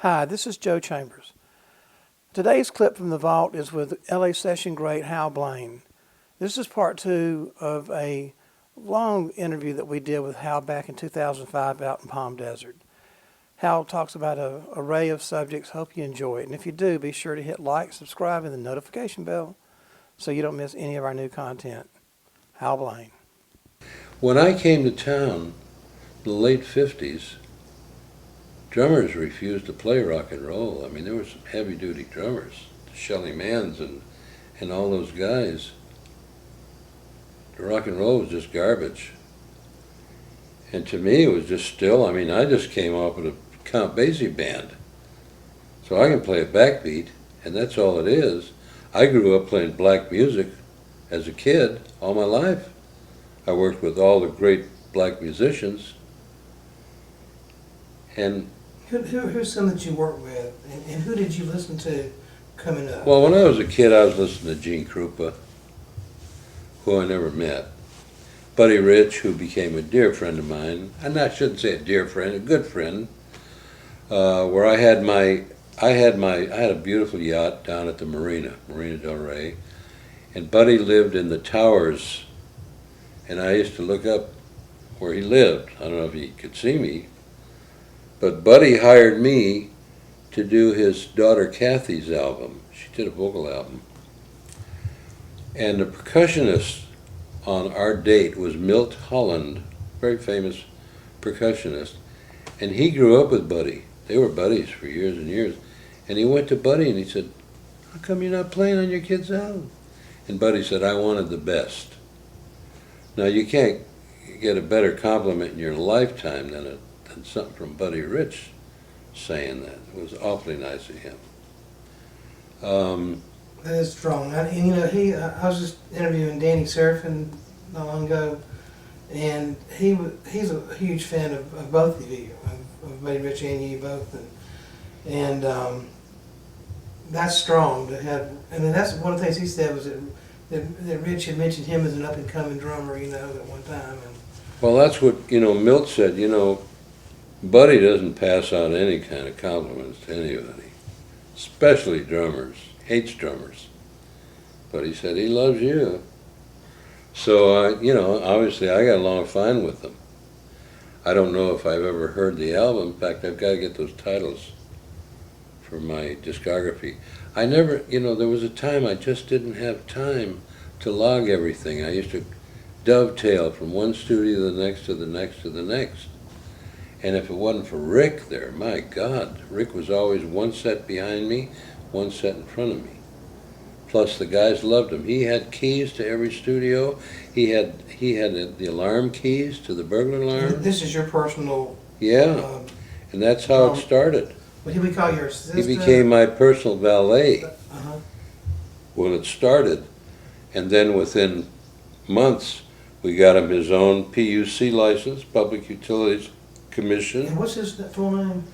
Hi, this is Joe Chambers. Today's clip from the vault is with LA session great Hal Blaine. This is part two of a long interview that we did with Hal back in 2005 out in Palm Desert. Hal talks about an array of subjects. Hope you enjoy it. And if you do, be sure to hit like, subscribe, and the notification bell so you don't miss any of our new content. Hal Blaine. When I came to town in the late 50s, drummers refused to play rock and roll. I mean, there were some heavy-duty drummers, Shelly Manns and all those guys. The rock and roll was just garbage. And to me, it was just still, I mean, I just came off with a Count Basie band. So I can play a backbeat, and that's all it is. I grew up playing black music as a kid all my life. I worked with all the great black musicians. And Who's some that you worked with, and who did you listen to coming up? well, when I was a kid, I was listening to Gene Krupa, who I never met. Buddy Rich, who became a dear friend of mine, and I shouldn't say a dear friend, a good friend, where I had a beautiful yacht down at the Marina Del Rey, and Buddy lived in the towers, and I used to look up where he lived. I don't know if he could see me, but Buddy hired me to do his daughter Kathy's album. She did a vocal album. And the percussionist on our date was Milt Holland, very famous percussionist. And he grew up with Buddy. They were buddies for years and years. And he went to Buddy and he said, "How come you're not playing on your kid's album?" And Buddy said, "I wanted the best." Now, you can't get a better compliment in your lifetime than something from Buddy Rich saying that. It was awfully nice of him. That is strong. And you know, I was just interviewing Danny Serafin not long ago, and he's a huge fan of both of you, of Buddy Rich and you both, and that's strong to have. And then that's one of the things he said was that Rich had mentioned him as an up and coming drummer, you know, at one time. And Well, that's what, Milt said, Buddy doesn't pass out any kind of compliments to anybody, especially drummers. Hates drummers. But he said he loves you. So, obviously I got along fine with them. I don't know if I've ever heard the album. In fact, I've got to get those titles for my discography. I never, there was a time I just didn't have time to log everything. I used to dovetail from one studio to the next to the next to the next. And if it wasn't for Rick there, my God, Rick was always one set behind me, one set in front of me. Plus the guys loved him. He had keys to every studio. He had the alarm keys to the burglar alarm. this is your personal. Yeah, and that's how it started. What did we call your assistant? He became my personal valet when it started. And then within months, we got him his own PUC license, Public Utilities Commission. And what's his full name?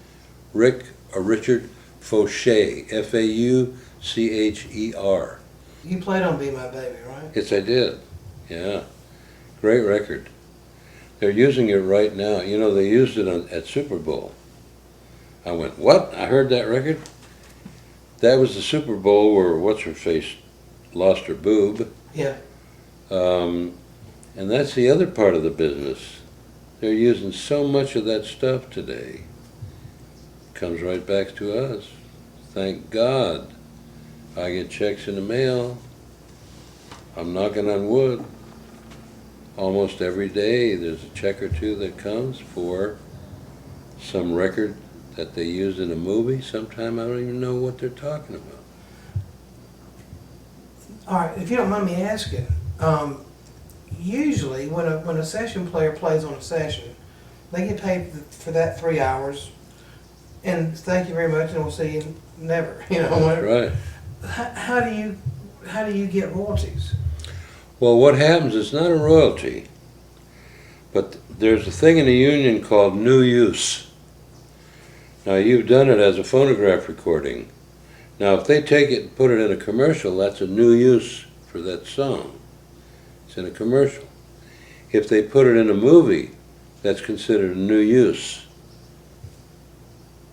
Richard Faucher, Faucher. You played on Be My Baby, right? Yes, I did. Yeah, great record. They're using it right now. They used it at Super Bowl. I went, what? I heard that record? That was the Super Bowl where What's-Her-Face lost her boob. Yeah. And that's the other part of the business. They're using so much of that stuff today. Comes right back to us. Thank God. I get checks in the mail. I'm knocking on wood. Almost every day there's a check or two that comes for some record that they used in a movie. Sometime I don't even know what they're talking about. All right, if you don't mind me asking, usually when a session player plays on a session, they get paid for that 3 hours, and thank you very much, and we'll see you never. That's right. How do you get royalties? Well, what happens, it's not a royalty, but there's a thing in the union called new use. Now, you've done it as a phonograph recording. Now, if they take it and put it in a commercial, that's a new use for that song. It's in a commercial. If they put it in a movie, that's considered a new use.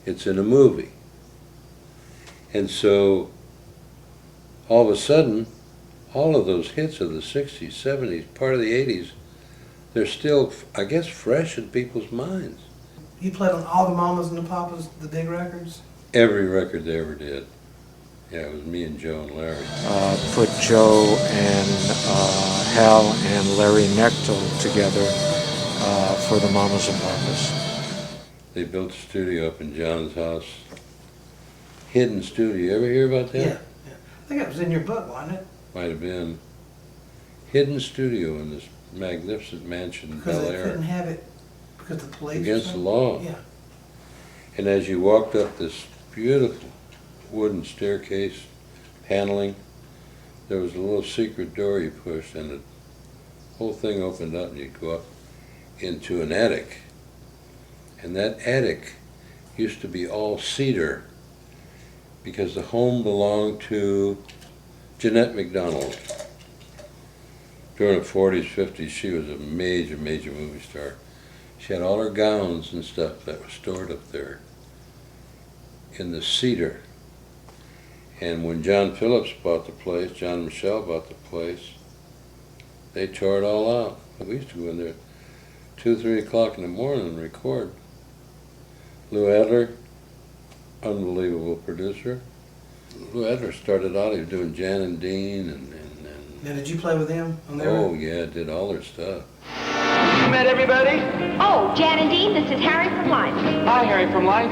It's in a movie. And so all of a sudden, all of those hits of the 60s, 70s, part of the 80s, they're still, I guess, fresh in people's minds. You played on all the Mamas and the Papas, the big records? Every record they ever did. Yeah, it was me and Joe and Larry. Put Joe and Hal and Larry Knechtel together for the Mamas and Papas. They built a studio up in John's house. Hidden studio. You ever hear about that? Yeah. I think it was in your book, wasn't it? Might have been. Hidden studio in this magnificent mansion in Because Bel they Air. couldn't have it because the police. Against the law. Yeah. And as you walked up this beautiful wooden staircase paneling, there was a little secret door you pushed, and the whole thing opened up, and you'd go up into an attic. And that attic used to be all cedar because the home belonged to Jeanette MacDonald. During the 40s, 50s, she was a major, major movie star. She had all her gowns and stuff that was stored up there in the cedar. And when John Phillips bought the place, John and Michelle bought the place, they tore it all out. We used to go in there at 2, 3 o'clock in the morning and record. Lou Adler, unbelievable producer. Lou Adler started out, he was doing Jan and Dean and Now, did you play with them on their oh yeah, did all their stuff. You met everybody? Oh, Jan and Dean, this is Harry from Life. Hi, Harry from Life.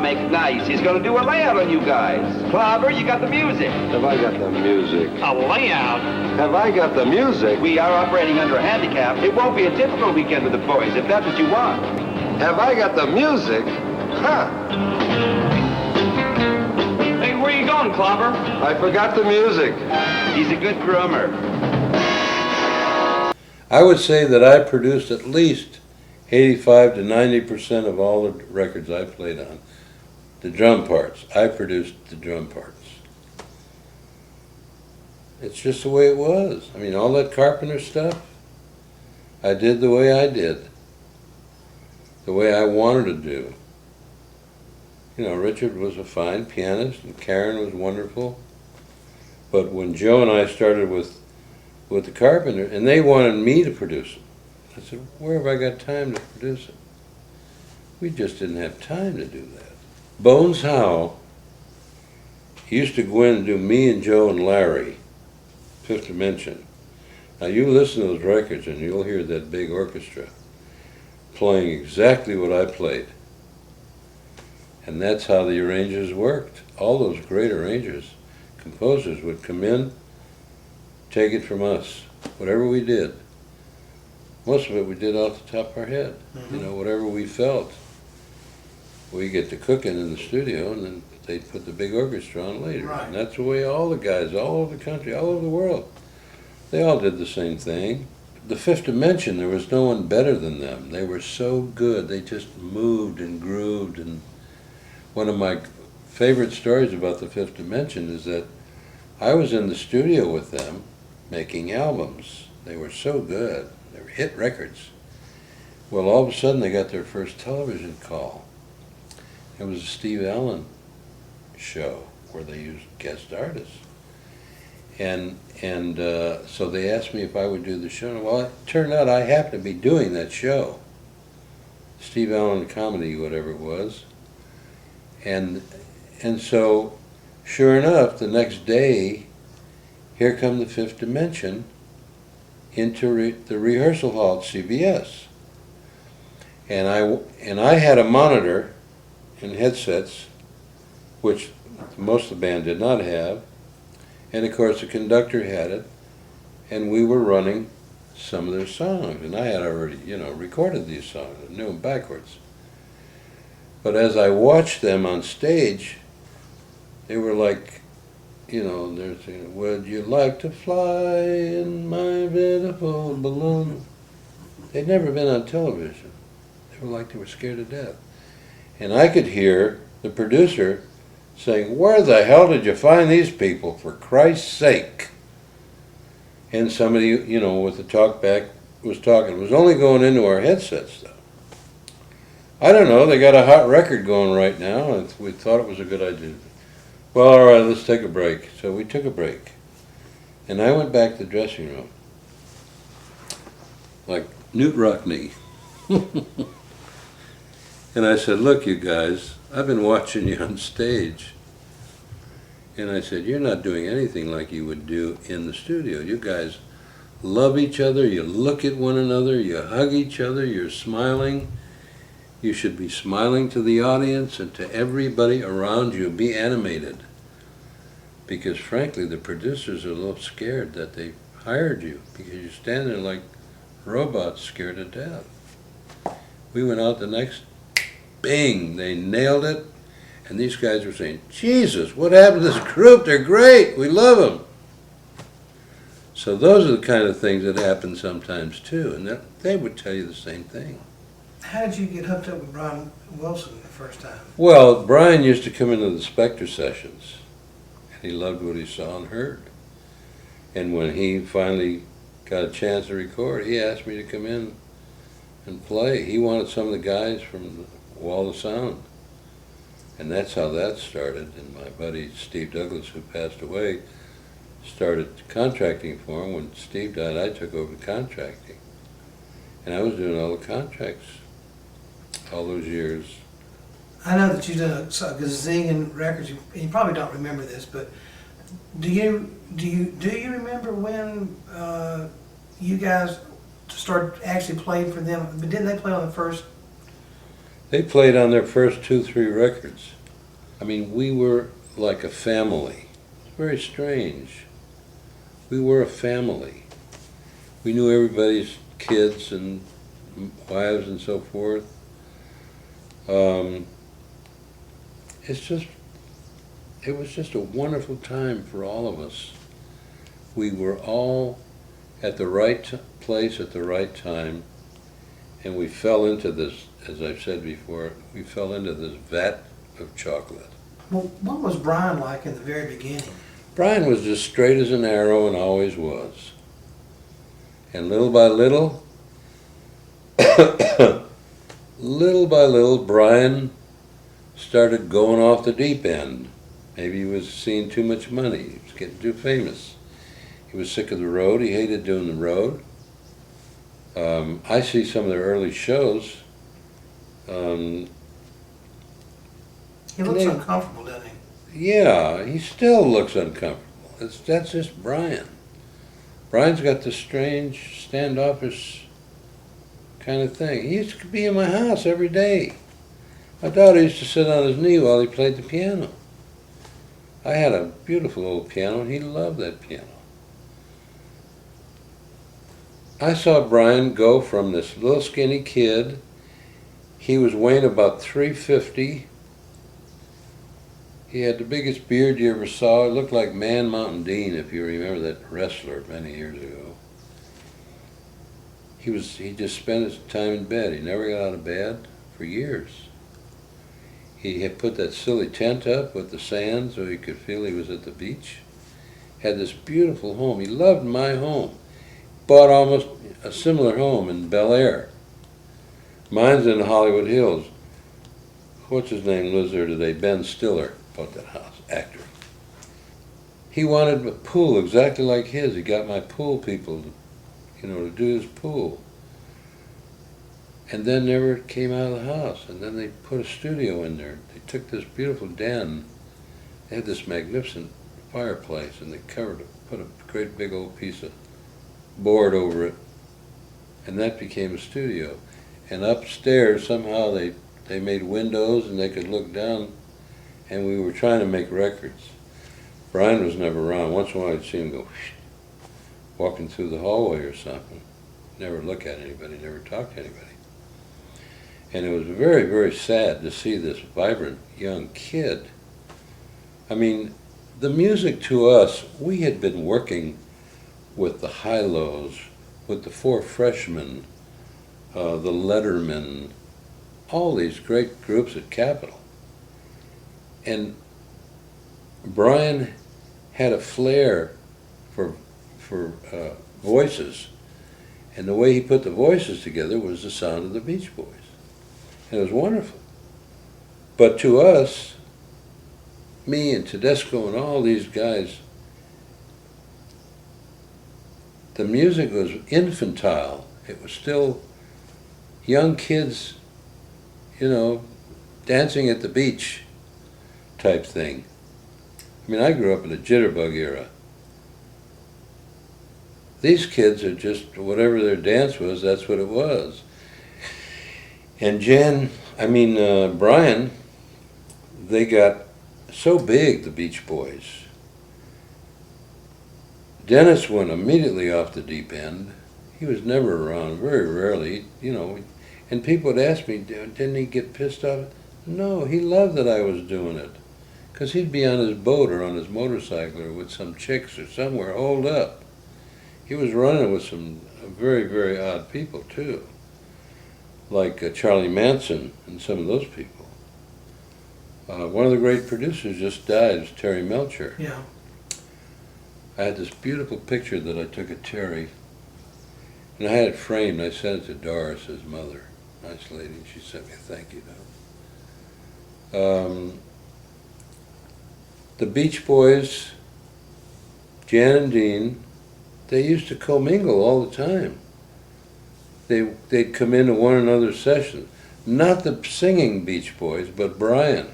Make it nice. He's going to do a layout on you guys. Clobber, you got the music. Have I got the music? A layout? Have I got the music? We are operating under a handicap. It won't be a typical weekend with the boys, if that's what you want. Have I got the music? Huh. Hey, where you going, Clobber? I forgot the music. He's a good drummer. I would say that I produced at least 85 to 90% of all the records I played on. The drum parts. I produced the drum parts. It's just the way it was. I mean, all that Carpenter stuff, I did the way I did. The way I wanted to do. You know, Richard was a fine pianist and Karen was wonderful. But when Joe and I started with the Carpenter, and they wanted me to produce it, I said, where have I got time to produce it? We just didn't have time to do that. Bones Howe used to go in and do me and Joe and Larry, Fifth Dimension. Now you listen to those records and you'll hear that big orchestra playing exactly what I played. And that's how the arrangers worked. All those great arrangers, composers would come in, take it from us, whatever we did. Most of it we did off the top of our head. You know, whatever we felt. We get to cooking in the studio, and then they'd put the big orchestra on later. Right. And that's the way all the guys, all over the country, all over the world, they all did the same thing. The Fifth Dimension, there was no one better than them. They were so good. They just moved and grooved. And one of my favorite stories about the Fifth Dimension is that I was in the studio with them making albums. They were so good. They were hit records. Well, all of a sudden they got their first television call. It was a Steve Allen show where they used guest artists. And so they asked me if I would do the show. Well, it turned out I happened to be doing that show. Steve Allen comedy, whatever it was. And so, sure enough, the next day, here come the Fifth Dimension into the rehearsal hall at CBS. And I had a monitor and headsets, which most of the band did not have. And of course the conductor had it, and we were running some of their songs. And I had already, recorded these songs, I knew them backwards. But as I watched them on stage, they were like, they're saying, would you like to fly in my beautiful balloon? They'd never been on television. They were like they were scared to death. And I could hear the producer saying, where the hell did you find these people, for Christ's sake? And somebody, with the talkback was talking. It was only going into our headsets, though. I don't know, they got a hot record going right now, and we thought it was a good idea Well, all right, let's take a break. So we took a break. And I went back to the dressing room. Like Newt Rockney. And I said, look, you guys, I've been watching you on stage. And I said, you're not doing anything like you would do in the studio. You guys love each other, you look at one another, you hug each other, you're smiling. You should be smiling to the audience and to everybody around you. Be animated. Because frankly, the producers are a little scared that they hired you because you stand there like robots scared to death. We went out the next, bing, they nailed it. And these guys were saying, Jesus, what happened to this group? They're great. We love them. So those are the kind of things that happen sometimes too. And they would tell you the same thing. How did you get hooked up with Brian Wilson the first time? Well, Brian used to come into the Spectre sessions. And he loved what he saw and heard. And when he finally got a chance to record, he asked me to come in and play. He wanted some of the guys from the Wall of Sound. And that's how that started. And my buddy Steve Douglas, who passed away, started contracting for him. When Steve died, I took over contracting. And I was doing all the contracts all those years. I know that you've done a gazillion records. You probably don't remember this, but do you remember when you guys started actually playing for them? But didn't they play on the first? They played on their first 2-3 records. I mean, we were like a family. It's very strange. We were a family. We knew everybody's kids and wives and so forth. It was just a wonderful time for all of us. We were all at the right place at the right time, and we fell into this, as I've said before, we fell into this vat of chocolate. Well, what was Brian like in the very beginning? Brian was just straight as an arrow and always was. And little by little, little by little, Brian started going off the deep end. Maybe he was seeing too much money. He was getting too famous. He was sick of the road. He hated doing the road. I see some of their early shows. He looks uncomfortable, doesn't he? Yeah, he still looks uncomfortable. That's just Brian. Brian's got this strange, standoffish kind of thing. He used to be in my house every day. My daughter used to sit on his knee while he played the piano. I had a beautiful old piano, and he loved that piano. I saw Brian go from this little skinny kid. He was weighing about 350. He had the biggest beard you ever saw. It looked like Man Mountain Dean, if you remember that wrestler many years ago. He just spent his time in bed. He never got out of bed for years. He had put that silly tent up with the sand so he could feel he was at the beach. Had this beautiful home. He loved my home. Bought almost a similar home in Bel Air. Mine's in Hollywood Hills. What's his name lives there today? Ben Stiller bought that house, actor. He wanted a pool exactly like his. He got my pool people to do his pool. And then never came out of the house. And then they put a studio in there. They took this beautiful den. They had this magnificent fireplace, and they put a great big old piece of board over it. And that became a studio. And upstairs, somehow they made windows and they could look down, and we were trying to make records. Brian was never around. Once in a while I'd see him go walking through the hallway or something. Never look at anybody, never talk to anybody. And it was very, very sad to see this vibrant young kid. I mean, the music to us, we had been working with the High-Lows, with the Four Freshmen, the Lettermen, all these great groups at Capitol. And Brian had a flair for voices, and the way he put the voices together was the sound of the Beach Boys. And it was wonderful. But to us, me and Tedesco and all these guys, the music was infantile. It was still young kids, you know, dancing at the beach type thing. I mean, I grew up in the jitterbug era. These kids are just, whatever their dance was, that's what it was. And Brian, they got so big, the Beach Boys. Dennis went immediately off the deep end. He was never around, very rarely, you know. And people would ask me, didn't he get pissed off? No, he loved that I was doing it. Because he'd be on his boat or on his motorcycle or with some chicks or somewhere holed up. He was running with some very, very odd people, too. Like Charlie Manson and some of those people. One of the great producers just died, was Terry Melcher. Yeah. I had this beautiful picture that I took of Terry, and I had it framed. I sent it to Doris, his mother. Nice lady. She sent me a thank you note. The Beach Boys, Jan and Dean, they used to commingle all the time. They'd come into one another's sessions. Not the singing Beach Boys, but Brian.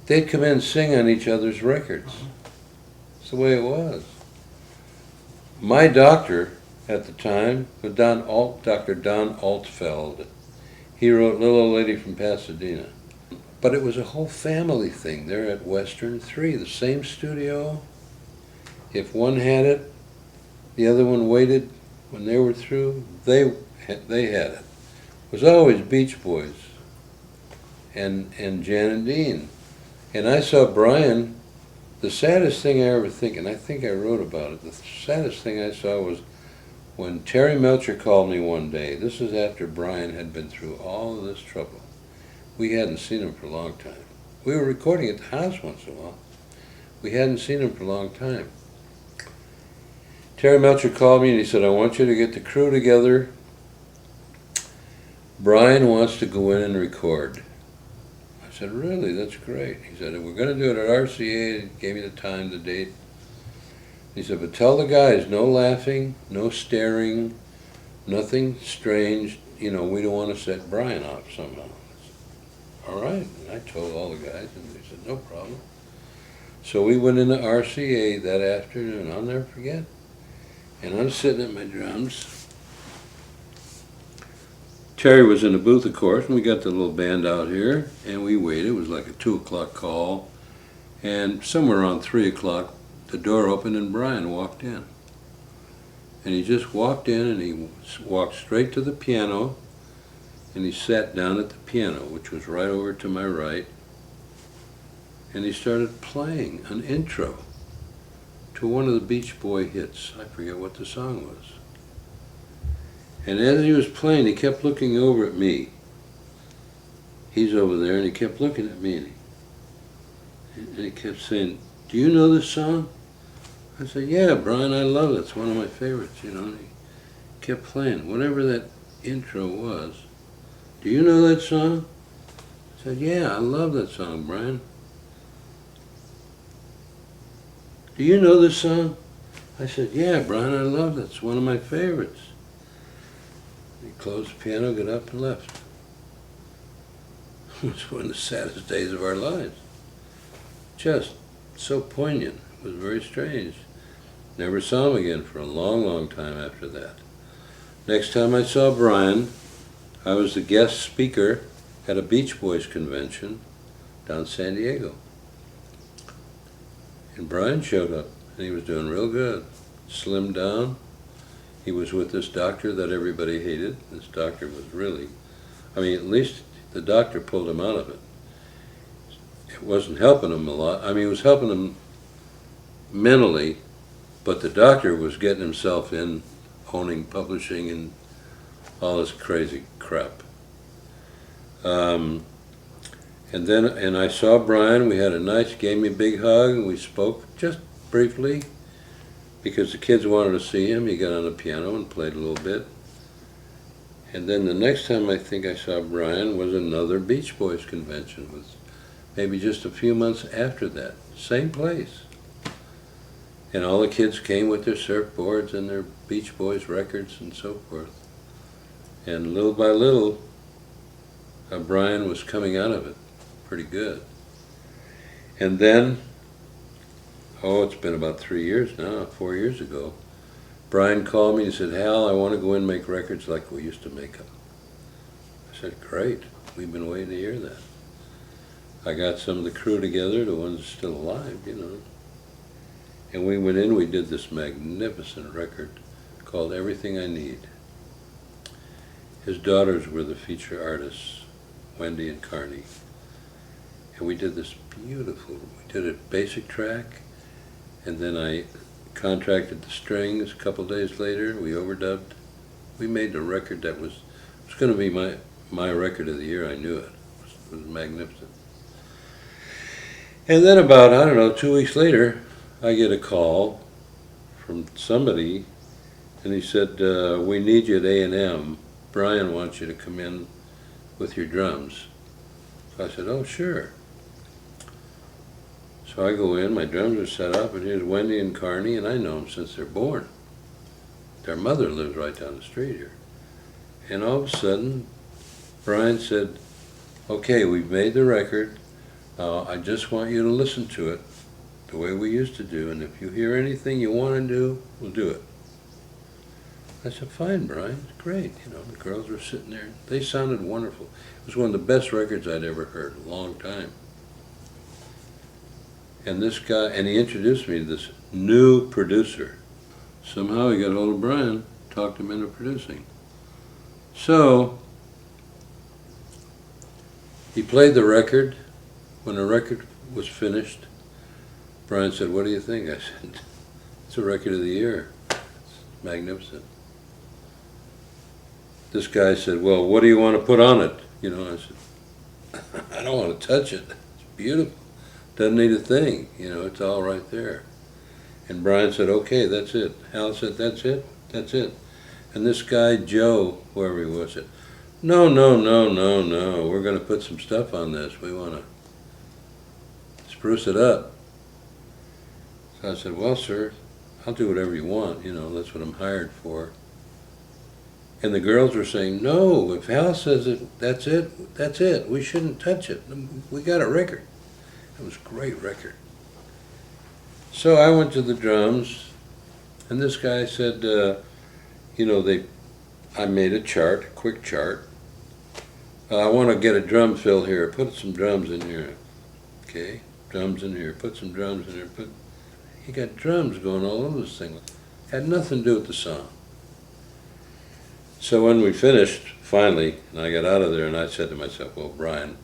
They'd come in and sing on each other's records. It's the way it was. My doctor at the time was Dr. Don Altfeld. He wrote Little Old Lady from Pasadena. But it was a whole family thing there at Western 3, the same studio. If one had it, the other one waited. When they were through, they had it. It was always Beach Boys and Jan and Dean. And I saw Brian, the saddest thing I ever think, and I think I wrote about it, the saddest thing I saw was when Terry Melcher called me one day. This is after Brian had been through all of this trouble. We hadn't seen him for a long time. We were recording at the house once in a while. We hadn't seen him for a long time. Terry Melcher called me and he said, I want you to get the crew together. Brian wants to go in and record. I said, really? That's great. He said, we're going to do it at RCA. He gave me the time, the date. He said, but tell the guys, no laughing, no staring, nothing strange. You know, we don't want to set Brian off somehow. I said, all right. And I told all the guys, and they said, no problem. So we went into RCA that afternoon. I'll never forget. And I'm sitting at my drums. Terry was in the booth, of course, and we got the little band out here, and we waited. It was like a 2 o'clock call, and somewhere around 3 o'clock, the door opened and Brian walked in. And he just walked in, and he walked straight to the piano, and he sat down at the piano, which was right over to my right, and he started playing an intro to one of the Beach Boy hits. I forget what the song was. And as he was playing, he kept looking over at me. He's over there, and he kept looking at me. And he kept saying, do you know this song? I said, yeah, Brian, I love it. It's one of my favorites, you know. And he kept playing, whatever that intro was. Do you know that song? I said, yeah, I love that song, Brian. Do you know this song? I said, yeah, Brian, I love it. It's one of my favorites. He closed the piano, got up, and left. It was one of the saddest days of our lives. Just so poignant. It was very strange. Never saw him again for a long, long time after that. Next time I saw Brian, I was the guest speaker at a Beach Boys convention down in San Diego. And Brian showed up, and he was doing real good. Slimmed down. He was with this doctor that everybody hated. This doctor was really, I mean, at least the doctor pulled him out of it. It wasn't helping him a lot. I mean, it was helping him mentally, but the doctor was getting himself in owning publishing and all this crazy crap. And I saw Brian. We had a nice, gave me a big hug, and we spoke just briefly. Because the kids wanted to see him, he got on the piano and played a little bit. And then the next time I think I saw Brian was another Beach Boys convention with maybe just a few months after that, same place. And all the kids came with their surfboards and their Beach Boys records and so forth. And little by little, Brian was coming out of it pretty good. And then, it's been about 3 years now, 4 years ago, Brian called me and said, Hal, I want to go in and make records like we used to make them. I said, great, we've been waiting to hear that. I got some of the crew together, the ones still alive, and we went in, we did this magnificent record called Everything I Need. His daughters were the feature artists, Wendy and Carney. And we did this beautiful, we did a basic track, and then I contracted the strings. A couple days later, we overdubbed. We made a record that was going to be my record of the year. I knew it. It was magnificent. And then about, 2 weeks later, I get a call from somebody, and he said, we need you at A&M. Brian wants you to come in with your drums. So I said, oh, sure. So I go in, my drums are set up, and here's Wendy and Carney, and I know them since they're born. Their mother lives right down the street here. And all of a sudden, Brian said, okay, we've made the record. I just want you to listen to it the way we used to do, and if you hear anything you want to do, we'll do it. I said, fine, Brian, great. The girls were sitting there. They sounded wonderful. It was one of the best records I'd ever heard in a long time. And this guy, and he introduced me to this new producer. Somehow he got hold of Brian, talked him into producing. So, he played the record. When the record was finished, Brian said, what do you think? I said, it's a record of the year. It's magnificent. This guy said, well, what do you want to put on it? I said, I don't want to touch it. It's beautiful. Doesn't need a thing. It's all right there. And Brian said, okay, that's it. Hal said, that's it? That's it. And this guy, Joe, whoever he was, said, no. We're going to put some stuff on this. We want to spruce it up. So I said, well, sir, I'll do whatever you want. That's what I'm hired for. And the girls were saying, no, if Hal says it, that's it, that's it. We shouldn't touch it. We got a record. It was a great record. So I went to the drums, and this guy said, I made a chart, a quick chart. I want to get a drum fill here. Put some drums in here. Okay, drums in here. Put some drums in here. He got drums going all over this thing. Had nothing to do with the song. So when we finished, finally, and I got out of there, and I said to myself, well, Brian,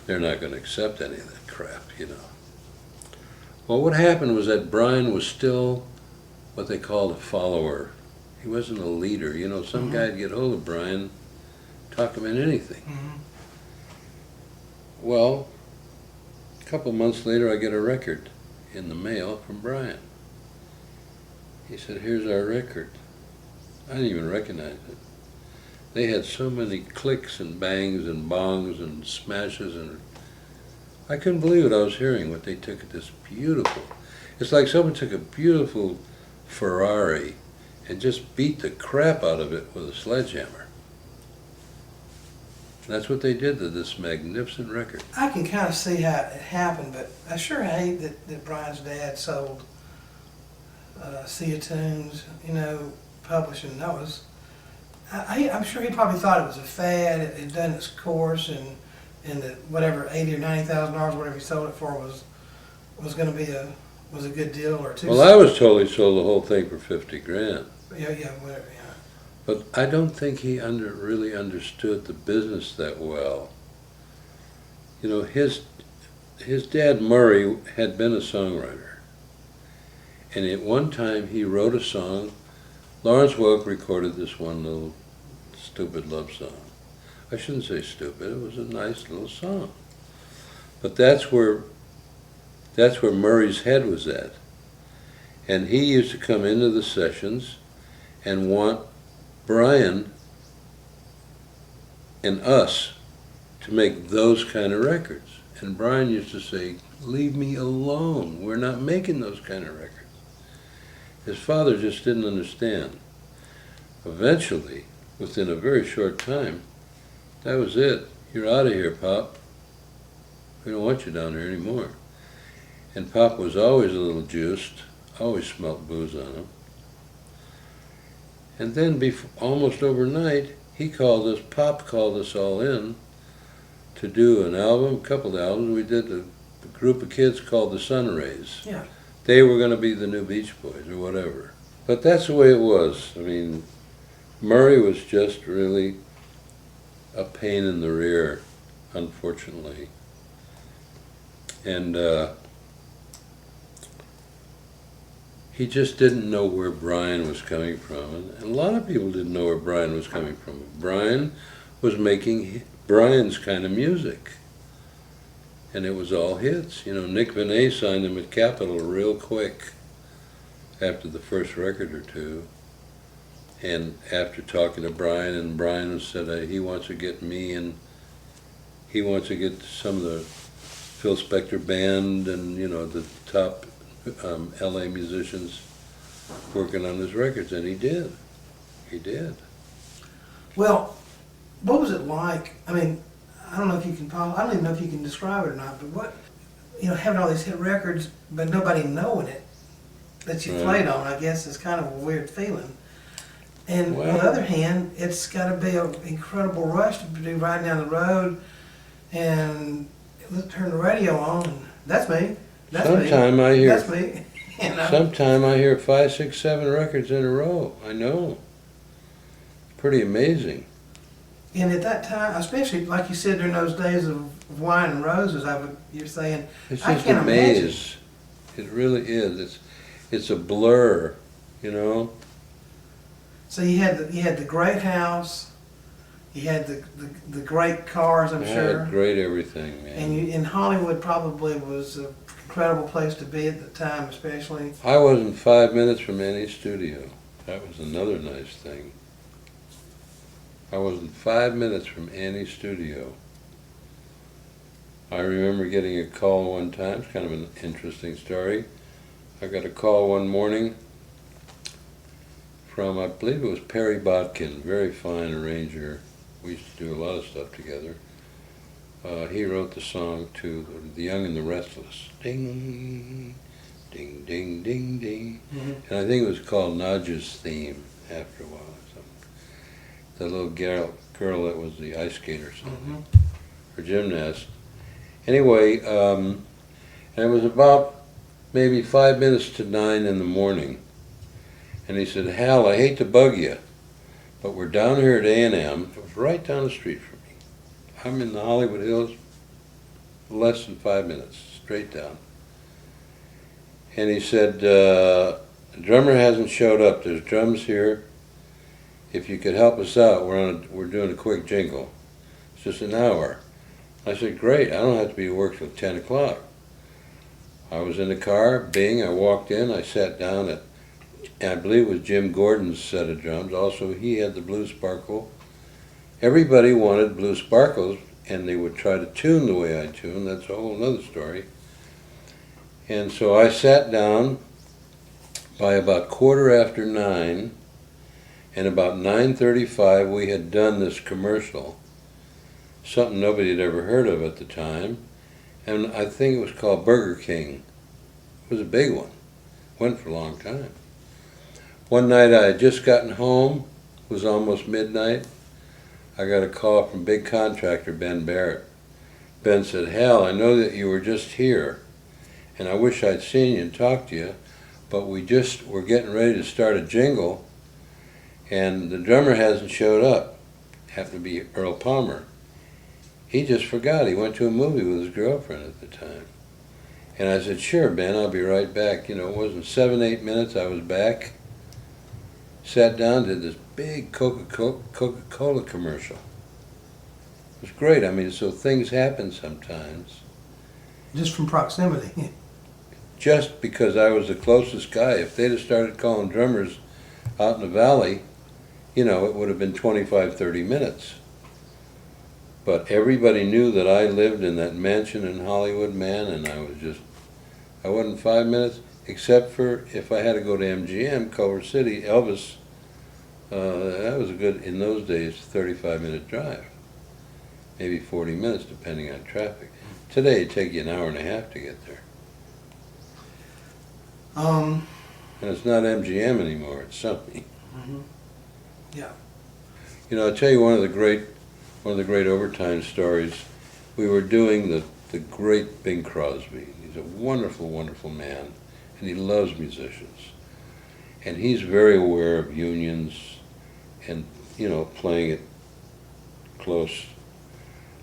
they're not going to accept any of that crap, Well, what happened was that Brian was still what they called a follower. He wasn't a leader. Some guy'd get hold of Brian, talk him into anything. Mm-hmm. Well, a couple months later, I get a record in the mail from Brian. He said, here's our record. I didn't even recognize it. They had so many clicks and bangs and bongs and smashes, and I couldn't believe what I was hearing, what they took at this beautiful. It's like someone took a beautiful Ferrari and just beat the crap out of it with a sledgehammer. That's what they did to this magnificent record. I can kind of see how it happened, but I sure hate that Brian's dad sold Sea of Tunes, publishing those. I'm sure he probably thought it was a fad. It had done its course, and the whatever $80,000 or $90,000, whatever he sold it for, was going to be a good deal or two. Well, I was told he sold the whole thing for $50,000. Yeah, whatever. Yeah. But I don't think he really understood the business that well. His dad, Murry, had been a songwriter. And at one time he wrote a song. Lawrence Welk recorded this one little stupid love song. I shouldn't say stupid, it was a nice little song. But that's where Murray's head was at. And he used to come into the sessions and want Brian and us to make those kind of records. And Brian used to say, "Leave me alone. We're not making those kind of records." His father just didn't understand. Eventually, within a very short time, that was it. "You're out of here, Pop. We don't want you down here anymore." And Pop was always a little juiced, always smelt booze on him. And then almost overnight, Pop called us all in to do an album, a couple of albums. We did a group of kids called the Sun Rays. Yeah. They were going to be the new Beach Boys or whatever. But that's the way it was. I mean, Murry was just really a pain in the rear, unfortunately. And he just didn't know where Brian was coming from. And a lot of people didn't know where Brian was coming from. Brian was making Brian's kind of music. And it was all hits. You know, Nick Venet signed him at Capitol real quick after the first record or two. And after talking to Brian, and Brian said he wants to get me, and he wants to get some of the Phil Spector band and, you know, the top LA musicians working on his records, and he did. He did. Well, what was it like? I mean, I don't know if you can, I don't even know if you can describe it or not, but what, you know, having all these hit records, but nobody knowing it, that you played on, I guess, is kind of a weird feeling. And on the other hand, it's got to be an incredible rush to be riding down the road and turn the radio on, and that's me. That's Sometime me. I hear. That's me. You know? Sometime I hear 5, 6, 7 records in a row. I know. Pretty amazing. And at that time, especially like you said during those days of wine and roses, you're saying, It's I just can't a maze. It really is. It's a blur, you know. So you had the great house, you had the great cars, I'm sure. Had great everything, man. And in Hollywood probably was an incredible place to be at the time, especially. I wasn't 5 minutes from any studio. That was another nice thing. I wasn't 5 minutes from any studio. I remember getting a call one time. It's kind of an interesting story. I got a call one morning from, I believe it was Perry Botkin, very fine arranger. We used to do a lot of stuff together. He wrote the song to The Young and the Restless. Ding, ding, ding, ding, ding. Mm-hmm. And I think it was called Nadja's Theme after a while or something. The little girl that was the ice skater or something, or gymnast. Anyway, and it was about maybe 5 minutes to 9 in the morning. And he said, "Hal, I hate to bug you, but we're down here at A&M. It was right down the street from me. I'm in the Hollywood Hills, less than 5 minutes, straight down." And he said, "The drummer hasn't showed up. There's drums here. If you could help us out, we're doing a quick jingle. It's just an hour." I said, "Great. I don't have to be at work till 10 o'clock. I was in the car, Bing, I walked in, I sat down at, I believe it was Jim Gordon's set of drums. Also, he had the Blue Sparkle. Everybody wanted Blue Sparkles, and they would try to tune the way I tune. That's a whole other story. And so I sat down by about 9:15, and about 9:35 we had done this commercial, something nobody had ever heard of at the time, and I think it was called Burger King. It was a big one. Went for a long time. One night I had just gotten home. It was almost midnight. I got a call from big contractor Ben Barrett. Ben said, "Hal, I know that you were just here, and I wish I'd seen you and talked to you, but we're getting ready to start a jingle, and the drummer hasn't showed up." Happened to be Earl Palmer. He just forgot. He went to a movie with his girlfriend at the time. And I said, "Sure, Ben, I'll be right back." You know, it wasn't 7, 8 minutes, I was back. Sat down, did this big Coca-Cola commercial. It was great. I mean, so things happen sometimes. Just from proximity. Just because I was the closest guy. If they'd have started calling drummers out in the valley, you know, it would have been 25, 30 minutes. But everybody knew that I lived in that mansion in Hollywood, man, and I wasn't 5 minutes, except for if I had to go to MGM, Culver City, Elvis, that was a good, in those days, 35-minute drive. Maybe 40 minutes, depending on traffic. Today, it'd take you an hour and a half to get there. And it's not MGM anymore, it's something. Yeah. You know, I'll tell you one of the great overtime stories. We were doing the great Bing Crosby. He's a wonderful, wonderful man, and he loves musicians. And he's very aware of unions and, you know, playing it close.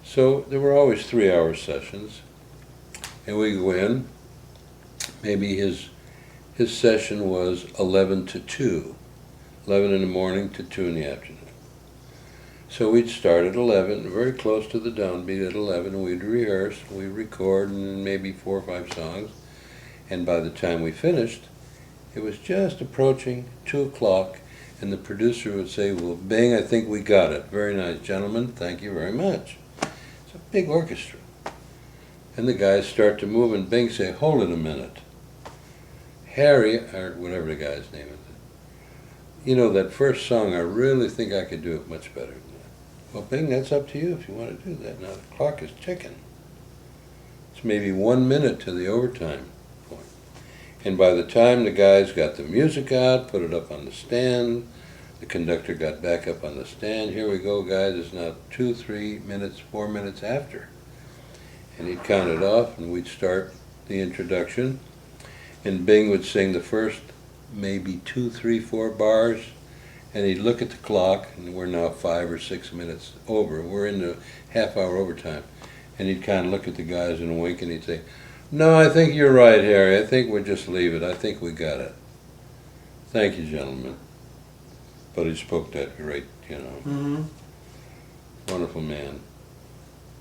So there were always 3-hour sessions, and we go in. Maybe his session was 11 to 2, 11 in the morning to 2 in the afternoon. So we'd start at 11, very close to the downbeat at 11, and we'd rehearse, we'd record and maybe 4 or 5 songs, and by the time we finished, it was just approaching 2 o'clock, and the producer would say, well, Bing, I think we got it. Very nice, gentlemen, thank you very much. It's a big orchestra. And the guys start to move, and Bing say, hold it a minute. Harry, or whatever the guy's name is, you know, that first song, I really think I could do it much better than that. Well, Bing, that's up to you if you want to do that. Now, the clock is ticking. It's maybe 1 minute to the overtime point. And by the time the guys got the music out, put it up on the stand, the conductor got back up on the stand, here we go, guys, it's now 2, 3 minutes, 4 minutes after. And he'd count it off, and we'd start the introduction, and Bing would sing the first maybe 2, 3, 4 bars, and he'd look at the clock, and we're now 5 or 6 minutes over. We're in the half-hour overtime. And he'd kind of look at the guys and wink, and he'd say, no, I think you're right, Harry. I think we'll just leave it. I think we got it. Thank you, gentlemen. But he spoke that great, you know. Wonderful man.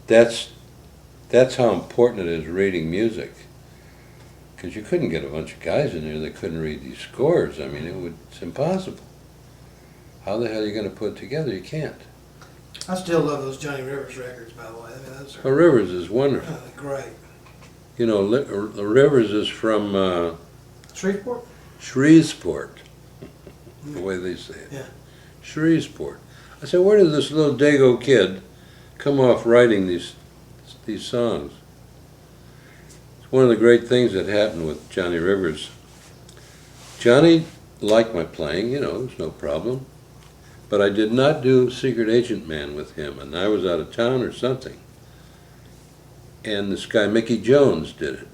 That's how important it is reading music. Because you couldn't get a bunch of guys in there that couldn't read these scores. I mean, it's impossible. How the hell are you going to put it together? You can't. I still love those Johnny Rivers records, by the way. I mean, those are Rivers is wonderful. great. You know, Rivers is from Shreveport? Shreveport, the way they say it. Yeah. Shreveport. I said, where did this little Dago kid come off writing these songs? It's one of the great things that happened with Johnny Rivers. Johnny liked my playing, you know, there's no problem. But I did not do Secret Agent Man with him, and I was out of town or something. And this guy, Mickey Jones, did it.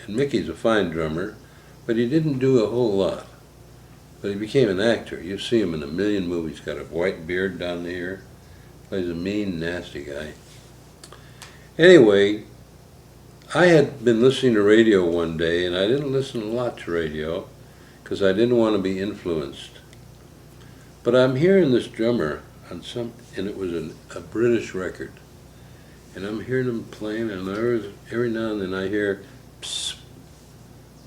And Mickey's a fine drummer, but he didn't do a whole lot. But he became an actor. You see him in a million movies. Got a white beard down there. Plays a mean, nasty guy. Anyway, I had been listening to radio one day, and I didn't listen a lot to radio because I didn't want to be influenced. But I'm hearing this drummer on and it was a British record. And I'm hearing him playing, and every now and then I hear psst,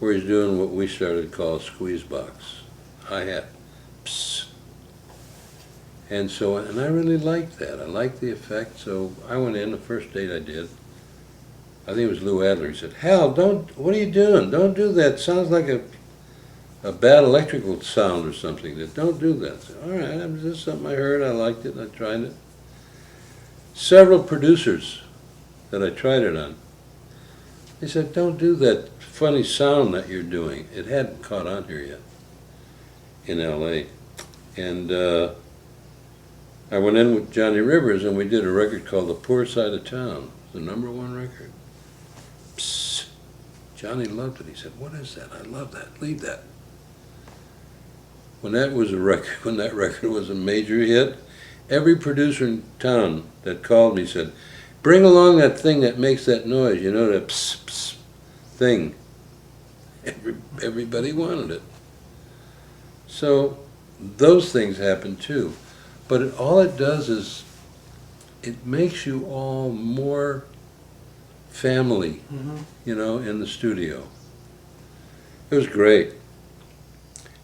where he's doing what we started to call squeeze box, hi-hat, psst. And so, and I really liked that. I liked the effect, so I went in the first date I did. I think it was Lou Adler. He said, Hal, what are you doing? Don't do that. Sounds like a bad electrical sound or something. Don't do that. I said, all right, this is something I heard. I liked it. I tried it. Several producers that I tried it on, they said, don't do that funny sound that you're doing. It hadn't caught on here yet in L.A. And I went in with Johnny Rivers, and we did a record called The Poor Side of Town. It was the #1 record. Psst. Johnny loved it. He said, what is that? I love that. Leave that. When that record was a major hit, every producer in town that called me said, bring along that thing that makes that noise, you know, that psst, psst thing. Everybody wanted it. So those things happen too. But all it does is it makes you all more family, you know, in the studio. It was great.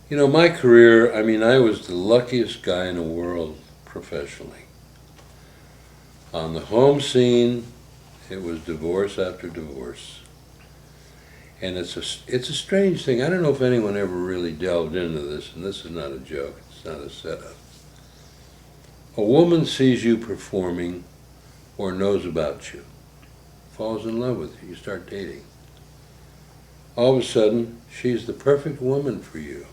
You know, my career, I mean, I was the luckiest guy in the world professionally. On the home scene, it was divorce after divorce. And it's a strange thing. I don't know if anyone ever really delved into this, and this is not a joke, it's not a setup. A woman sees you performing or knows about you, falls in love with you, you start dating. All of a sudden, she's the perfect woman for you.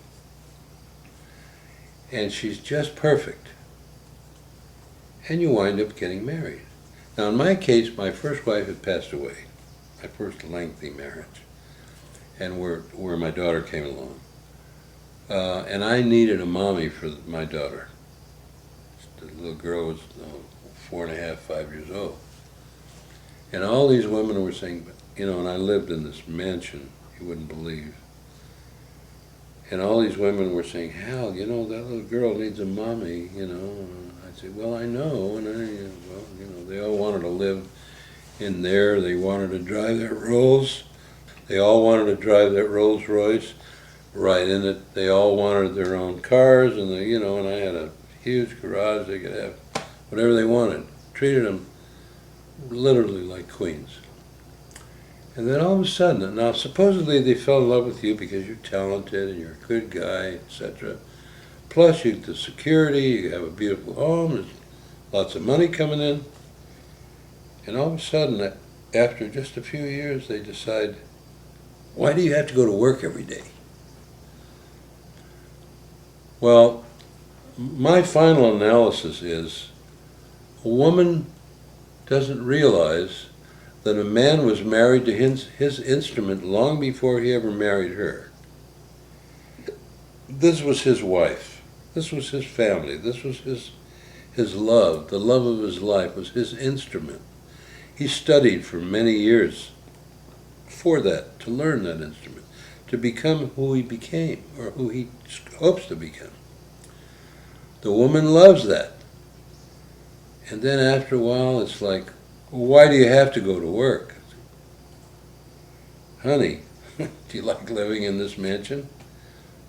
And she's just perfect. And you wind up getting married. Now, in my case, my first wife had passed away, my first lengthy marriage, and where my daughter came along. And I needed a mommy for my daughter. The little girl was 4.5, 5 years old. And all these women were saying, you know, and I lived in this mansion, you wouldn't believe. And all these women were saying, Hal, you know, that little girl needs a mommy, you know. I'd say, well, I know. And well, you know, they all wanted to live in there. They wanted to drive that Rolls. They all wanted to drive that Rolls Royce right in it. They all wanted their own cars, and they, you know, and I had a huge garage. They could have whatever they wanted. Treated them literally like queens. And then all of a sudden, now supposedly they fell in love with you because you're talented and you're a good guy, etc. Plus you get the security, you have a beautiful home, there's lots of money coming in. And all of a sudden, after just a few years, they decide, why do you have to go to work every day? Well, my final analysis is a woman doesn't realize that a man was married to his instrument long before he ever married her. This was his wife. This was his family. This was his love. The love of his life was his instrument. He studied for many years for that, to learn that instrument, to become who he became, or who he hopes to become. The woman loves that. And then after a while, it's like, why do you have to go to work? Honey, do you like living in this mansion?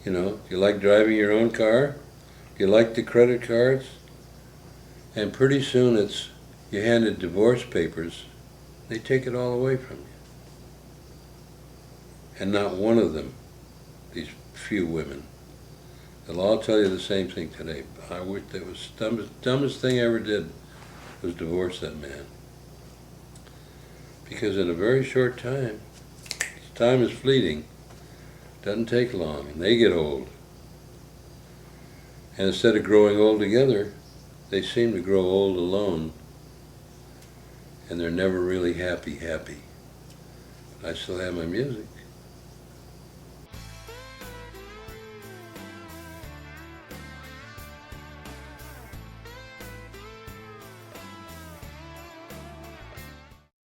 You know, do you like driving your own car? Do you like the credit cards? And pretty soon it's, you handed divorce papers, they take it all away from you. And not one of them, these few women, they'll all tell you the same thing today. I wish that was the dumbest thing I ever did was divorce that man. Because in a very short time is fleeting, doesn't take long, and they get old. And instead of growing old together, they seem to grow old alone, and they're never really happy. I still have my music.